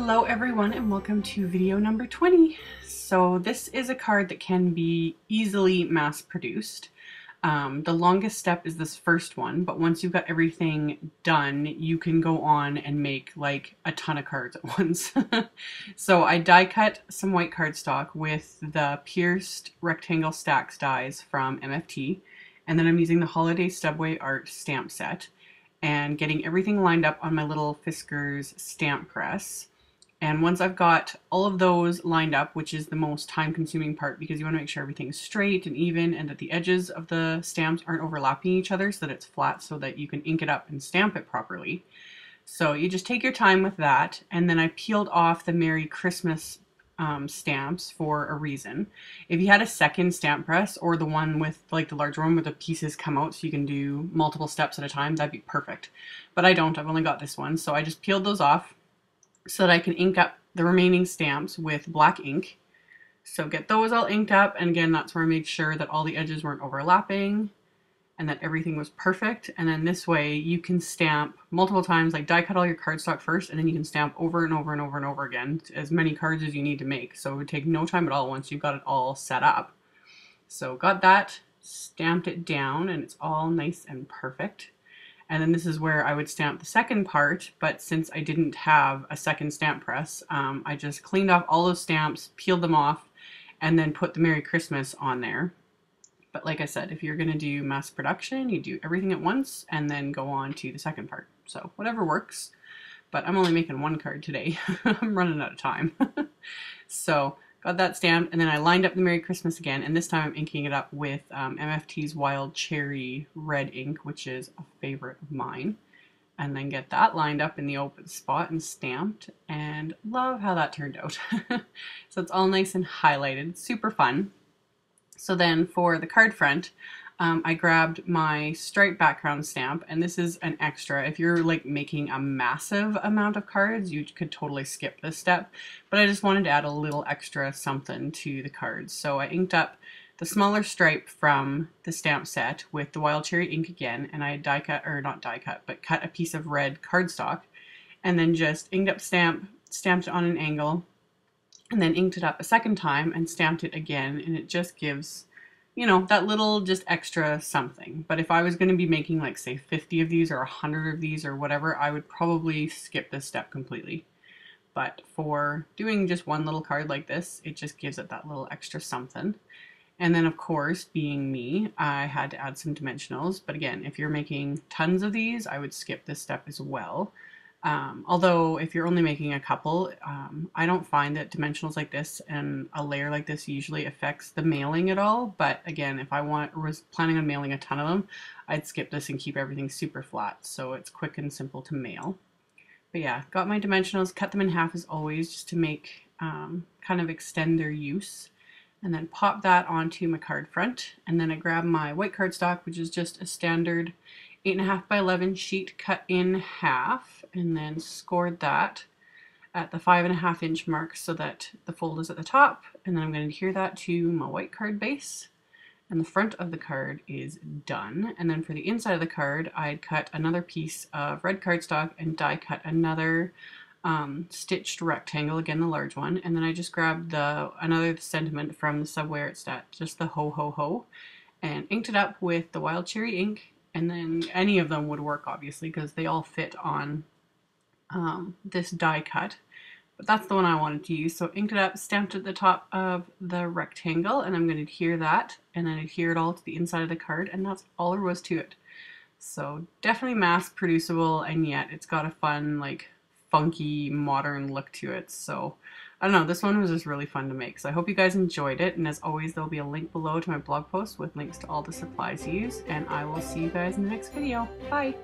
Hello everyone and welcome to video number 20. So this is a card that can be easily mass produced. The longest step is this first one, but once you've got everything done, you can go on and make like a ton of cards at once. So I die cut some white cardstock with the pierced rectangle stacks dies from MFT, and then I'm using the Holiday Stubway Art stamp set and getting everything lined up on my little Fiskars stamp press. And once I've got all of those lined up, which is the most time-consuming part because you want to make sure everything's straight and even and that the edges of the stamps aren't overlapping each other so that it's flat so that you can ink it up and stamp it properly. So you just take your time with that, and then I peeled off the Merry Christmas stamps for a reason. If you had a second stamp press or the one with like the larger one where the pieces come out so you can do multiple steps at a time, that'd be perfect. But I don't, I've only got this one, so I just peeled those off so that I can ink up the remaining stamps with black ink. So get those all inked up, and again, that's where I made sure that all the edges weren't overlapping and that everything was perfect. And then this way you can stamp multiple times, like die cut all your cardstock first, and then you can stamp over and over and over and over again, as many cards as you need to make. So it would take no time at all once you've got it all set up. So got that, stamped it down, and it's all nice and perfect. And then this is where I would stamp the second part, but since I didn't have a second stamp press, I just cleaned off all those stamps, peeled them off, and then put the Merry Christmas on there. But like I said, if you're going to do mass production, you do everything at once and then go on to the second part. So whatever works, but I'm only making one card today. I'm running out of time. So got that stamped, and then I lined up the Merry Christmas again, and this time I'm inking it up with MFT's Wild Cherry red ink, which is a favorite of mine. And then get that lined up in the open spot and stamped, and love how that turned out. So it's all nice and highlighted, super fun. So then for the card front, I grabbed my stripe background stamp, and this is an extra. If you're like making a massive amount of cards, you could totally skip this step, but I just wanted to add a little extra something to the cards. So I inked up the smaller stripe from the stamp set with the Wild Cherry ink again, and I die cut, or not die cut, but cut a piece of red cardstock, and then just inked up stamped it on an angle, and then inked it up a second time and stamped it again, and it just gives, you know, that little just extra something. But if I was going to be making like say 50 of these or 100 of these or whatever, I would probably skip this step completely. But for doing just one little card like this, it just gives it that little extra something. And then of course, being me, I had to add some dimensionals. But again, if you're making tons of these, I would skip this step as well. Although if you're only making a couple, I don't find that dimensionals like this and a layer like this usually affects the mailing at all. But again, if I was planning on mailing a ton of them, I'd skip this and keep everything super flat, so it's quick and simple to mail. But yeah, got my dimensionals, cut them in half as always, just to make kind of extend their use, and then pop that onto my card front. And then I grab my white cardstock, which is just a standard 8.5 by 11 sheet cut in half, and then scored that at the 5.5 inch mark so that the fold is at the top. And then I'm going to adhere that to my white card base, and the front of the card is done. And then for the inside of the card, I'd cut another piece of red cardstock and die cut another stitched rectangle, again the large one, and then I just grabbed another sentiment from the Subway Art set, just the ho ho ho, and inked it up with the Wild Cherry ink. And then any of them would work, obviously, because they all fit on this die cut. But that's the one I wanted to use. So inked it up, stamped it at the top of the rectangle, and I'm going to adhere that, and then adhere it all to the inside of the card, and that's all there was to it. So definitely mass producible, and yet it's got a fun, like, funky, modern look to it. So I don't know, this one was just really fun to make. So I hope you guys enjoyed it, and as always, there'll be a link below to my blog post with links to all the supplies used, and I will see you guys in the next video. Bye!